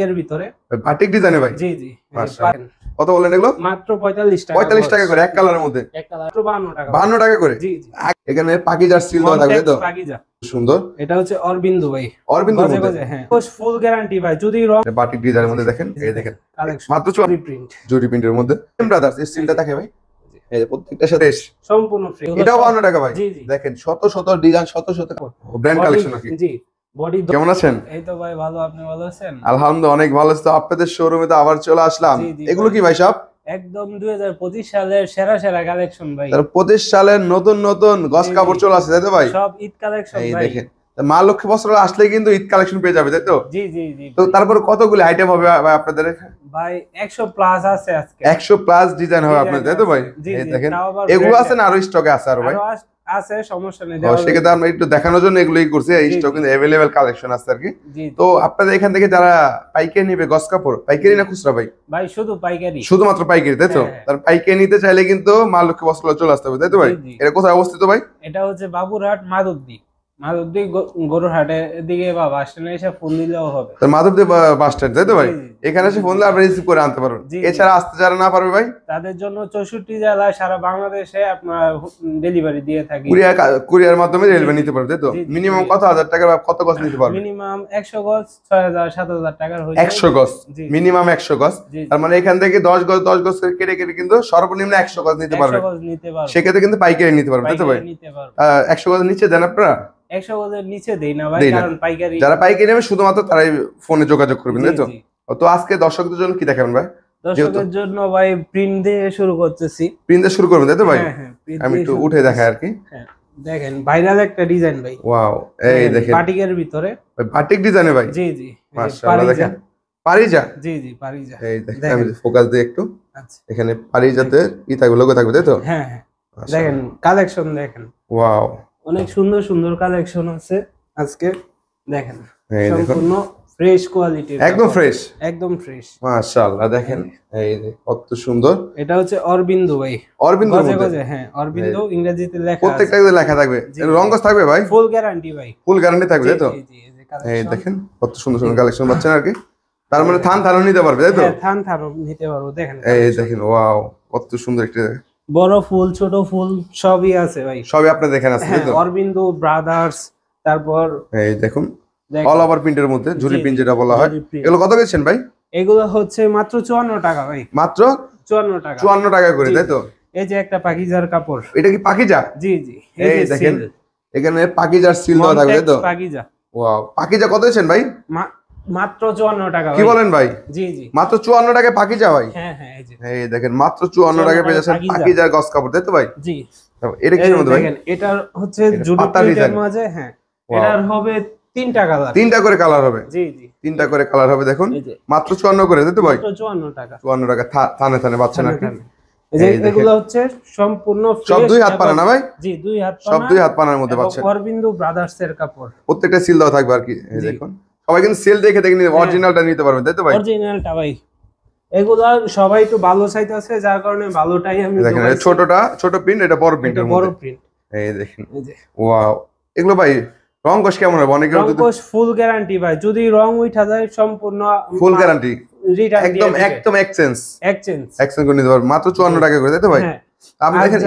এর ভিতরে বাটিক ডিজাইনে ভাই। জি জি মাশাআল্লাহ। কত বলেন এগুলো? মাত্র 45 টাকা। 45 টাকা করে এক কালারের মধ্যে। এক কালার 52 টাকা। 52 টাকা করে। জি জি। এখানে পাকিজার সিল দেওয়া থাকবে তো? পাকিজা। সুন্দর। এটা হচ্ছে অরবিন্দু ভাই। অরবিন্দুর মধ্যে। হ্যাঁ। ফুল গ্যারান্টি ভাই। যদি রং বাটিক ডিজাইনের মধ্যে দেখেন, এই দেখেন। কালেকশন মাত্র জরি প্রিন্ট। জরি প্রিন্টের মধ্যে। ব্রাদার্স এই সিলটা দেখে ভাই। এই যে প্রত্যেকটার সাথে সম্পূর্ণ ফ্রি। এটাও 52 টাকা ভাই। জি জি। দেখেন শত শত ডিজাইন, শত শত ব্র্যান্ড কালেকশন নাকি? জি। বডি কেমন আছেন? এই তো ভাই ভালো, আপনি ভালো আছেন? আলহামদুলিল্লাহ অনেক ভালো আছি। তো আপনাদের শোরুমে তো আবার চলে আসলাম। এগুলো কি ভাই সব? একদম 2025 সালের সেরা সেরা কালেকশন ভাই। 25 সালের নতুন নতুন গস কাপড় চলে আসছে তাই তো ভাই? সব ঈদ কালেকশন ভাই। এই দেখেন মা লক্ষ্মী বস্ত্র আসলে কিন্তু ঈদ কালেকশন পেয়ে যাবে তাই তো? জি জি জি। তো তারপর কতগুলো আইটেম হবে ভাই আপনাদের? ভাই 100 প্লাস আছে আজকে। 100 প্লাস ডিজাইন হবে আপনাদের তাই তো ভাই? এই দেখেন এগুলো আছে না আরো স্টকে আছে আর ভাই? আছে, সমস্যা নেই। সেক্ষেত্রে আমরা একটু দেখানোর জন্য এগুলোই করছি। এই স্টক কিন্তু अवेलेबल কালেকশন আছে আর কি। তো আপনাদের এখান থেকে যারা পাইকারি নেবে গস কাপড়, পাইকারি না খুচরা ভাই? ভাই শুধু পাইকারি। শুধুমাত্র পাইকারি তাই তো? তার পাইকারি নিতে চাইলে কিন্তু মা লক্ষ্মী বস্ত্র চলে আসতে হবে তাই তো ভাই? এটা কোথায় অবস্থিত ভাই? এটা হচ্ছে বাবুরহাট মাধবদী। মাধবদী গরুরহাটের দিকে বা বাস স্ট্যান্ডে এসে ফোন দিলেও হবে। তো মাধবদী বাস স্ট্যান্ড তাই তো ভাই? এখানে এসে ফোন দিলে আপনি রিসিভ করে আনতে পারবেন। এছাড়া আসতে যারা না পারবে ভাই, তাদের জন্য 64 জেলায় সারা বাংলাদেশে আপনার ডেলিভারি দিয়ে থাকি। কুরিয়ার মাধ্যমে ডেলিভারি নিতে পারবে তাই তো? মিনিমাম কত হাজার টাকা বা কত গজ নিতে পারবে? মিনিমাম 100 গজ 6000 7000 টাকার হয়ে 100 গজ মিনিমাম 100 গজ। তার মানে এখান থেকে 10 গজ কেটে কেটে কিন্তু সর্বনিম্ন 100 গজ নিতে পারবে। সেক্ষেত্রে কিন্তু পাইকারি নিতে পারবে তাই তো ভাই? 100 গজ নিচে দেন আপনারা? 100 গজের নিচে দেই না ভাই, কারণ পাইকারি যারা পাইকারি নেবে শুধুমাত্র তারাই ফোনে যোগাযোগ করবেন তাই তো? তো আজকে দর্শকদের জন্য কি দেখাবেন ভাই? দর্শকদের জন্য ভাই প্রিন্ট দিয়ে শুরু করতেছি। প্রিন্ট দিয়ে শুরু করবেন তাই তো ভাই? আমি একটু উঠে দেখাই আর কি। দেখেন ভাইরাল একটা ডিজাইন ভাই। ওয়াও, এই দেখেন বাটিকের ভিতরে। বাটিক ডিজাইনে ভাই? জি জি। মাশাআল্লাহ দেখেন পারিজা। জি জি পারিজা। এই দেখেন আমি ফোকাস দিই একটু। আচ্ছা এখানে পারিজাতে থাকবে, লোগো থাকবে তাই তো? হ্যাঁ হ্যাঁ। দেখেন কালেকশন দেখেন। ওয়াও, অনেক সুন্দর সুন্দর কালেকশন আছে আজকে। দেখেন সম্পূর্ণ ফ্রেশ কোয়ালিটি, একদম ফ্রেশ, একদম ফ্রেশ। মাশাআল্লাহ দেখেন এই যে কত সুন্দর। এটা হচ্ছে অরবিন্দু ভাই। অরবিন্দুর মধ্যে? হ্যাঁ অরবিন্দু ইংরেজিতে লেখা আছে। প্রত্যেকটাতে লেখা থাকবে। রংগস থাকবে ভাই? ফুল গ্যারান্টি ভাই। ফুল গ্যারান্টি থাকবে তাই তো? এই দেখেন কত সুন্দর সুন্দর কালেকশন পাচ্ছেন আর কি। তার মানে থান থানও নিতে পারবে তাই তো? হ্যাঁ থান থানও নিতে পারবো। দেখেন এই দেখেন ওয়াও কত সুন্দর একটা বড় ফুল ছোট ফুল সবই আছে ভাই। সবই আপনাদের এখানে আছে তাই তো? অরবিন্দু ব্রাদার্স। তারপর এই দেখুন অল ওভার প্রিন্টের মধ্যে ঝুরি প্রিন্ট যেটা বলা হয়। এগুলো কত বেচছেন ভাই? এগুলো হচ্ছে মাত্র 54 টাকা ভাই। মাত্র 54 টাকা। 54 টাকা করে তাই তো? এই যে একটা পাকিজার কাপড়। এটা কি পাকিজা? জি জি। এই দেখেন এখানে পাকিজার সিল দেওয়া থাকবে তাই তো? পাকিজা। ওয়াও, পাকিজা কত বেচছেন ভাই? মাত্র 54 টাকা। কি বলেন ভাই? জি জি। মাত্র 54 টাকায় পাকিজা ভাই? হ্যাঁ হ্যাঁ এই যে এই দেখেন মাত্র 54 টাকায় পেয়ে যাচ্ছেন পাকিজার গস কাপড় তাই তো ভাই? জি। এটা কিসের মধ্যে ভাই? দেখেন এটা হচ্ছে জুডি প্রিন্টের মাঝে। হ্যাঁ এটার হবে 3টা কালার। 3টা করে কালার হবে? জি জি 3টা করে কালার হবে। দেখুন মাত্র 54 করে তাই তো ভাই? মাত্র 54 টাকা। 54 টাকা থানে থানে পাচ্ছেন আর কি। এই যে এগুলো হচ্ছে সম্পূর্ণ ফ্রেশ। সব দুই হাত পানা না ভাই? জি দুই হাত পানা। সব দুই হাত পানার মধ্যে পাচ্ছেন। অরবিন্দু ব্রাদার্স এর কাপড়। প্রত্যেকটা সিল দেওয়া থাকবে আর কি। এই দেখুন সবাই কিন্তু সেল দেখে দেখে নিতে অরিজিনালটা নিতে পারবেন তাই তো ভাই? অরিজিনালটা ভাই। এগুলা সবাই একটু ভালো চাইতে আছে যার কারণে ভালোটাই আমি দেখেন ছোটটা ছোট প্রিন্ট, এটা বড় প্রিন্টের মধ্যে। বড় প্রিন্ট। এই দেখেন ওয়াও, এগুলো ভাই রং কোশ কেমন হবে? অনেক রং কোশ ফুল গ্যারান্টি ভাই। যদি রং উঠা যায় সম্পূর্ণ ফুল গ্যারান্টি। একদম এক্সচেঞ্জ করে নিতে পারবেন মাত্র 54 টাকা করে তাই তো ভাই? আপনি দেখেন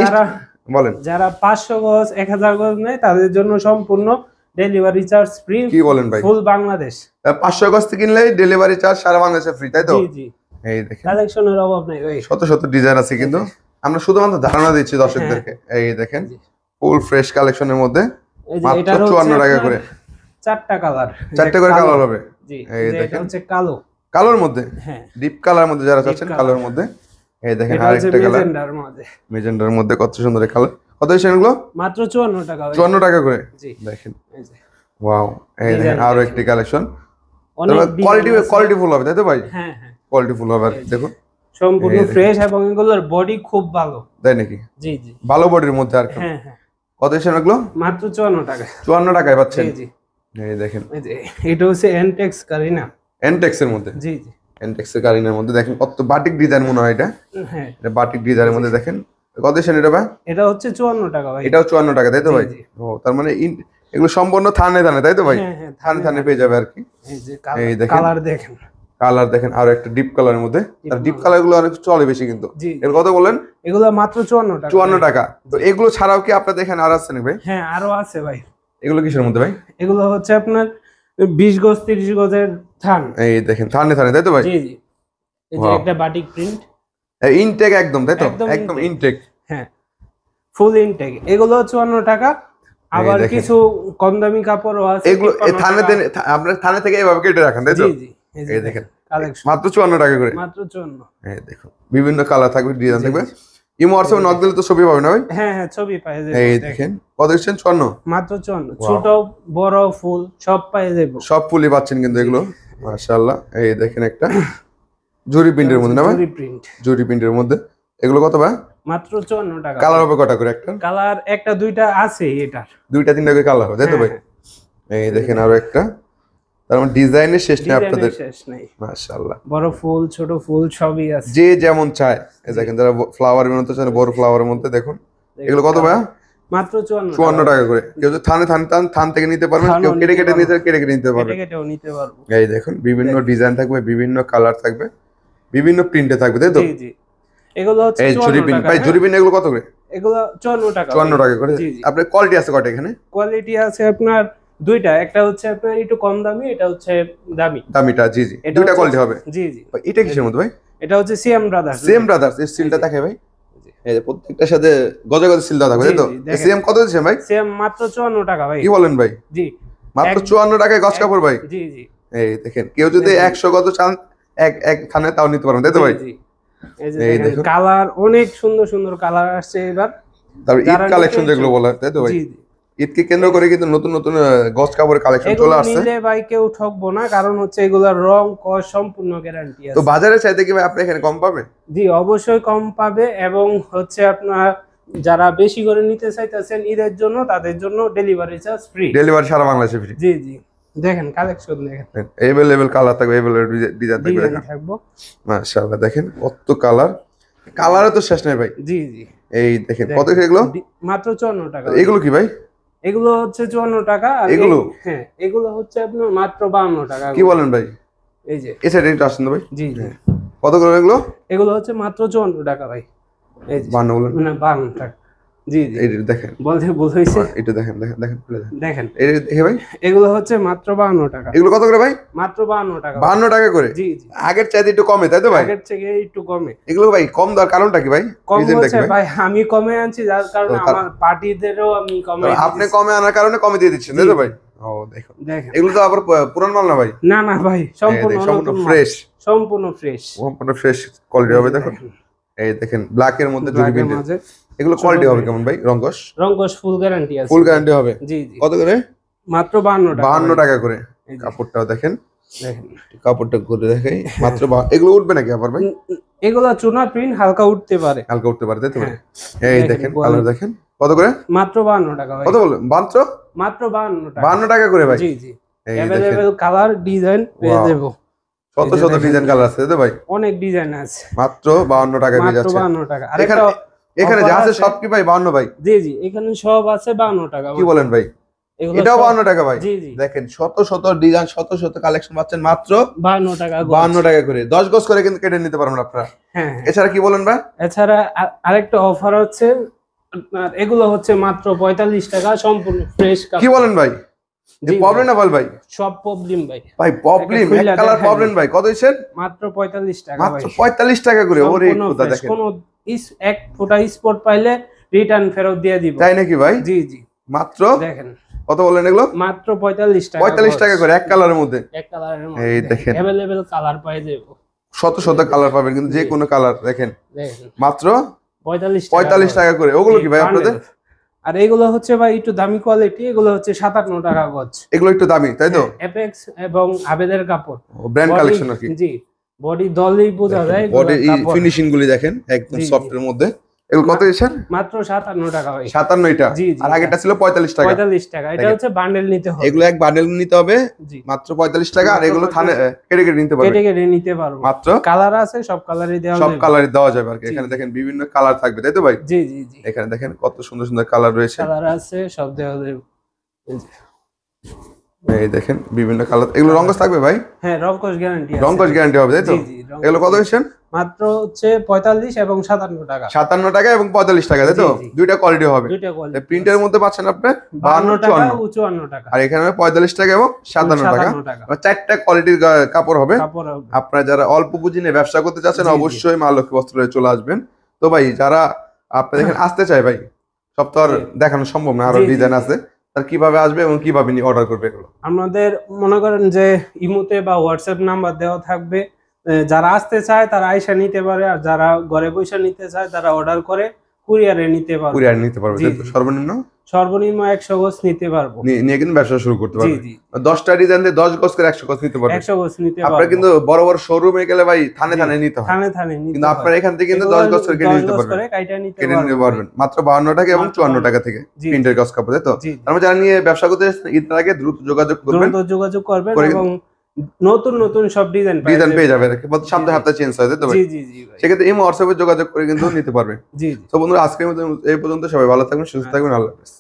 বলেন যারা 500 গজ 1000 গজ নেয় তাদের জন্য সম্পূর্ণ ডেলিভারি চার্জ ফ্রি। কি বলেন ভাই? ফুল বাংলাদেশ 500 গজ কিনলে ডেলিভারি চার্জ সারা বাংলাদেশে ফ্রি তাই তো? জি জি। এই দেখেন কালেকশনের অভাব নাই ভাই। শত শত ডিজাইন আছে কিন্তু আমরা শুধুমাত্র ধারণা দিচ্ছি দর্শকদেরকে। এই দেখেন ফুল ফ্রেশ কালেকশনের মধ্যে মাত্র 54 টাকা করে। 4টা কালার। 4টা করে কালার হবে। জি এই দেখেন হচ্ছে কালো। কালোর মধ্যে? হ্যাঁ ডিপ কালার মধ্যে যারা চাচ্ছেন কালোর মধ্যে। এই দেখেন আরেকটা কালার মেজেন্ডার মধ্যে কত সুন্দর কালার। কত হইছে এগুলো? মাত্র 54 টাকা। 54 টাকা করে। জি দেখেন ওয়াও, এই দেখেন আরো একটি কালেকশন। অনেক কোয়ালিটি ফুল হবে তাই তো ভাই? হ্যাঁ হ্যাঁ কোয়ালিটি ফুল হবে। দেখুন সম্পূর্ণ ফ্রেশ এবং এগুলোর বডি খুব ভালো তাই নাকি? জি জি ভালো বডির মধ্যে আর কি। হ্যাঁ হ্যাঁ। কত হইছে এগুলো? মাত্র 54 টাকা। 54 টাকায় পাচ্ছেন? জি জি। এই দেখেন এই যে এটা হচ্ছে এনটেক্স কারিনা। এনটেক্স এর মধ্যে? জি জি এনটেক্স এর কারিনার মধ্যে দেখেন কত বাটিক ডিজাইন মনে হয় এটা। হ্যাঁ এটা বাটিক ডিজাইনের মধ্যে দেখেন কত হইছে এটা ভাই? এটা হচ্ছে 54 টাকা ভাই। এটাও 54 টাকা তাই তো ভাই? ও তার মানে এগুলো সম্পূর্ণ থানে থানে তাই তো ভাই? হ্যাঁ হ্যাঁ থানে থানে পেয়ে যাবে আর কি। এই যে কালার দেখেন কালার দেখেন আর একটা ডিপ কালারের মধ্যে, আর ডিপ কালার গুলো অনেক চলে বেশি কিন্তু। এর কত বলেন? এগুলো মাত্র 54 টাকা। 54 টাকা। তো এগুলো ছাড়াও কি আপনাদের এখানে আর আছে নাকি ভাই? হ্যাঁ আরো আছে ভাই। এগুলো কিসের মধ্যে ভাই? এগুলো হচ্ছে আপনার 20 গজ 30 গজের থান। এই দেখেন থানে থানে, তাই তো ভাই? জি জি। এই যে একটা বাটিক প্রিন্ট, ইনটেক একদম, তাই তো? একদম ইনটেক। হ্যাঁ ফুল ইনটেক। এগুলো 54 টাকা। আবার কিছু কম দামি কাপড়ও আছে। এগুলো থানে আপনারা থানে থেকে এভাবে কেটে রাখেন, তাই তো? জি জি। এই দেখেন কালেকশন মাত্র 54 টাকা করে। মাত্র 54। এই দেখুন বিভিন্ন কালার থাকবে, ডিজাইন থাকবে। ইমো হোয়াটসঅ্যাপে নক দিলে তো ছবি পাবেন না ভাই? হ্যাঁ হ্যাঁ ছবি পাওয়া যাবে। এই দেখেন কত দিচ্ছেন? 54 মাত্র 54। ছোট বড় ফুল সব পাওয়া যাবে, সব ফুলই পাচ্ছেন কিন্তু এগুলো মাশাআল্লাহ। এই দেখেন একটা জরি প্রিন্টের মধ্যে না ভাই? জরি প্রিন্টের মধ্যে এগুলো কত ভাই? মাত্র 54 টাকা। কালার হবে কটা করে? একটা কালার একটা দুইটা আছে, এটার দুইটা তিনটা করে কালার হবে, তাই তো ভাই? এই দেখেন আরো একটা। তার মানে ডিজাইনের শেষ নেই আপনাদের? শেষ নেই মাশাআল্লাহ। বড় ফুল ছোট ফুল সবই আছে, যে যেমন চায়। এই দেখেন যারা ফ্লাওয়ারের মধ্যে চায়, বড় ফ্লাওয়ারের মধ্যে দেখুন। এগুলো কত ভাই? মাত্র 54 টাকা করে। কেউ যদি থান থেকে নিতে পারবেন, কেউ কেটে কেটে নিতে পারবেন। কেটেও নিতে পারবো। এই দেখুন বিভিন্ন ডিজাইন থাকবে, বিভিন্ন কালার থাকবে, বিভিন্ন প্রিন্টে থাকবে, তাই তো? জি জি। এগুলো হচ্ছে এই জরি প্রিন্ট ভাই, জরি প্রিন্ট এগুলো কত করে? এগুলো 54 টাকা। 54 টাকা করে। আপনার কোয়ালিটি আছে কয়টা এখানে? কোয়ালিটি আছে আপনার দুইটা, একটা হচ্ছে আপনার একটু কম দামি, এটা হচ্ছে দামিটা। জি জি, দুইটা কোয়ালিটি হবে। জি জি। এটা কিসের মধ্যে ভাই? এটা হচ্ছে সিএম ব্রাদার্স। সিএম ব্রাদার্স এর সিলটা থাকে ভাই? এই যে প্রত্যেকটার সাথে গজে গজে সিল দেওয়া থাকবে, তাই তো? সিএম কত দিচ্ছেন ভাই? সিএম মাত্র 54 টাকা ভাই। কি বলেন ভাই? জি মাত্র 54 টাকায় গজ কাপড় ভাই? জি জি। এই দেখেন কেউ যদি 100 গজ চান এক থানে তাও নিতে পারবেন, তাই তো ভাই? জি। এই যে দেখেন কালার অনেক সুন্দর সুন্দর কালার আসছে এবার। তারপর ঈদ কালেকশন যেগুলো বলা, তাই তো ভাই? জি জি। ঈদকে কেন্দ্র করে কিন্তু নতুন নতুন গজ কাপড়ের কালেকশন চলে আসছে। এগুলো নিলে ভাই কেউ ঠকবো না, কারণ হচ্ছে এগুলোর রং কস সম্পূর্ণ গ্যারান্টি আছে। তো বাজারে চাইতে কি ভাই আপনি এখানে কম পাবে? জি অবশ্যই কম পাবে, এবং হচ্ছে আপনার যারা বেশি করে নিতে চাইতেছেন ঈদের জন্য, তাদের জন্য ডেলিভারি চার্জ ফ্রি। ডেলিভারি সারা বাংলাদেশে ফ্রি। জি জি। দেখেন কালেকশন দেখেন, अवेलेबल কালার থাকবে, अवेलेबल ডিজাইন থাকবে, দেখেন মাশাআল্লাহ। দেখেন কত কালার, কালারে তো শেষ নাই ভাই। জি জি। এই দেখেন কত এগুলো? মাত্র 54 টাকা। এগুলো কি ভাই? এগুলো হচ্ছে 54 টাকা। আর এগুলো হ্যাঁ এগুলো হচ্ছে আপনার মাত্র 52 টাকা। কি বলেন ভাই? এই যে এই সাইডে একটু আসেন ভাই। জি জি। কত করে এগুলো? এগুলো হচ্ছে মাত্র 54 টাকা ভাই। এই যে 52 বলেন না 52 টাকা। জি জি। এই দেখেন বলতে ভুল হইছে। এটা দেখেন দেখেন দেখেন দেখেন এই দেখে ভাই, এগুলো হচ্ছে মাত্র 52 টাকা। এগুলো কত করে ভাই? মাত্র 52 টাকা। 52 টাকা করে? জি জি। আগের চাইতে একটু কমে, তাই তো ভাই? আগের থেকে একটু কমে। এগুলো ভাই কম দেওয়ার কারণটা কি ভাই? কম হচ্ছে ভাই আমি কমে আনছি, যার কারণে আমার পার্টিদেরও আমি কমে। আপনি কমে আনার কারণে কমে দিয়ে দিচ্ছেন, তাই তো ভাই? ও দেখুন দেখেন এগুলো তো আবার পুরান মাল না ভাই? না না ভাই সম্পূর্ণ ফ্রেশ, সম্পূর্ণ ফ্রেশ কোয়ালিটি হবে। দেখুন এই দেখেন ব্ল্যাক এর মধ্যে জরি প্রিন্ট। এগুলো কোয়ালিটি হবে কেমন ভাই? রংকশ ফুল গ্যারান্টি আছে। ফুল গ্যারান্টি হবে। জি জি। কত করে? মাত্র 52 টাকা। 52 টাকা করে। কাপড়টাও দেখেন, দেখেন কাপড়টা করে দেখাই মাত্র। এগুলো উঠবে নাকি আবার ভাই? এগুলো চুনা প্রিন্ট হালকা উঠতে পারে, হালকা উঠতে পারে, তাই তো? এই দেখেন কালার দেখেন কত করে? মাত্র 52 টাকা ভাই। কত বলেন? মাত্র 52 টাকা। 52 টাকা করে ভাই? জি জি। अवेलेबल কালার ডিজাইন পেয়ে দেবো। শত শত ডিজাইন কালার আছে, তাই তো ভাই? অনেক ডিজাইন আছে। মাত্র 52 টাকা পেয়ে যাচ্ছে। মাত্র 52 টাকা। আর এখানে যা আছে সব কি ভাই 52 ভাই? জি জি এখানে সব আছে 52 টাকা। কি বলেন ভাই? এটাও 52 টাকা ভাই? জি জি। দেখেন শত শত ডিজাইন শত শত কালেকশন পাচ্ছেন মাত্র 52 টাকা। 52 টাকা করে 10 গজ করে কিন্তু কেটে নিতে পারবেন আপনারা। হ্যাঁ। এছাড়া কি বলেন ভাই? এছাড়া আরেকটা অফার হচ্ছে আপনার, এগুলো হচ্ছে মাত্র 45 টাকা সম্পূর্ণ ফ্রেশ কাপড়। কি বলেন ভাই? এই প্রবলেম না বল ভাই? সব প্রবলেম ভাই। ভাই প্রবলেম এক কালার প্রবলেম ভাই। কত দিছেন? মাত্র 45 টাকা ভাই। মাত্র 45 টাকা করে। ওরে খোদা দেখেন। কোন এক ফোঁটা স্পট পাইলে রিটার্ন ফেরত দিয়ে দিব। তাই নাকি ভাই? জি জি। মাত্র দেখেন কত বলেন এগুলো? মাত্র 45 টাকা। 45 টাকা করে এক কালারের মধ্যে। এক কালারের মধ্যে এই দেখেন अवेलेबल কালার পাই দেবো। শত শত কালার পাবেন কিন্তু যে কোনো কালার। দেখেন মাত্র 45 টাকা করে। ওগুলো কি ভাই আপনাদের? আর এগুলো হচ্ছে ভাই একটু দামি কোয়ালিটি, এগুলো হচ্ছে 57 টাকা গজ। এগুলো একটু দামি, তাই তো? এপেক্স এবং আবেদের কাপড়, ব্র্যান্ড কালেকশন আর কি। জি বডি দলই বোঝা যায়। বডি ফিনিশিং গুলি দেখেন একদম সফট এর মধ্যে। এগুলো কত দিয়েছেন? মাত্র 57 টাকা ভাই। 57 এটা। আর আগেরটা ছিল 45 টাকা। 45 টাকা। এটা হচ্ছে বান্ডেল নিতে হবে। এগুলো এক বান্ডেল নিতে হবে মাত্র 45 টাকা। আর এগুলো থানে কেটে কেটে নিতে পারবেন। কেটে কেটে নিতে পারবো। মাত্র কালার আছে, সব কালারই দেওয়া যাবে। সব কালারই দেওয়া যাবে আর কি। এখানে দেখেন বিভিন্ন কালার থাকবে, তাই তো ভাই? জি জি জি। এখানে দেখেন কত সুন্দর সুন্দর কালার রয়েছে। কালার আছে, সব দেওয়া যাবে। এই দেখেন বিভিন্ন কালার, এগুলো রংকশ থাকবে ভাই? হ্যাঁ রংকশ গ্যারান্টি আছে। রংকশ গ্যারান্টি হবে তাই তো? এগুলো কত দিচ্ছেন? মাত্র হচ্ছে 45 এবং 57 টাকা। 57 টাকা এবং 45 টাকা তাই তো? দুইটা কোয়ালিটি হবে। দুইটা কোয়ালিটি। প্রিন্টের মধ্যে পাচ্ছেন আপনি 52 টাকা ও 54 টাকা। আর এখানে 45 টাকা এবং 57 টাকা। চারটা কোয়ালিটির কাপড় হবে। আপনারা যারা অল্প পুঁজি নিয়ে ব্যবসা করতে চাচ্ছেন অবশ্যই মা লক্ষ্মী বস্ত্রালয়ে চলে আসবেন। তো ভাই যারা আপনাদের এখানে আসতে চায় ভাই, সব তো আর দেখানো সম্ভব না, আরো ডিজাইন আছে, তার কিভাবে আসবে এবং কিভাবে অর্ডার করবে এগুলো? আমাদের মনে করেন যে ইমোতে বা হোয়াটসঅ্যাপ নাম্বার দেওয়া থাকবে, যারা আসতে চায় তারা আইসা নিতে পারে, আর যারা ঘরে বসে নিতে চায় তারা অর্ডার করে কুরিয়ারে নিতে পারবে। কুরিয়ারে নিতে পারবে। সর্বনিম্ন 100 গজ নিতে পারবো, নিয়ে কিন্তু ব্যবসা শুরু করতে পারবে। 10টা ডিজাইন দিয়ে 10 গজ করে 100 গজ নিতে পারবে। 100 গজ নিতে পারবে। আপনারা কিন্তু বড় বড় শোরুমে গেলে ভাই থানে থানে নিতে হয়, কিন্তু আপনারা এখান থেকে কিন্তু 10 গজ করে নিতে পারবেন মাত্র 52 টাকা এবং 54 টাকা থেকে প্রিন্টের গজ কাপড় তাই তো? আমরা যারা নিয়ে ব্যবসা করতে ঈদের আগে দ্রুত যোগাযোগ করবেন এবং নতুন নতুন সব ডিজাইন পেয়ে যাবে। সপ্তাহে সপ্তাহে চেঞ্জ হয় তাই তো? সেক্ষেত্রে এই হোয়াটসঅ্যাপে যোগাযোগ করে কিন্তু নিতে পারবে। তো বন্ধুরা আজকের মতো এই পর্যন্ত, সবাই ভালো থাকবেন, সুস্থ থাকবেন, আল্লাহ হাফেজ।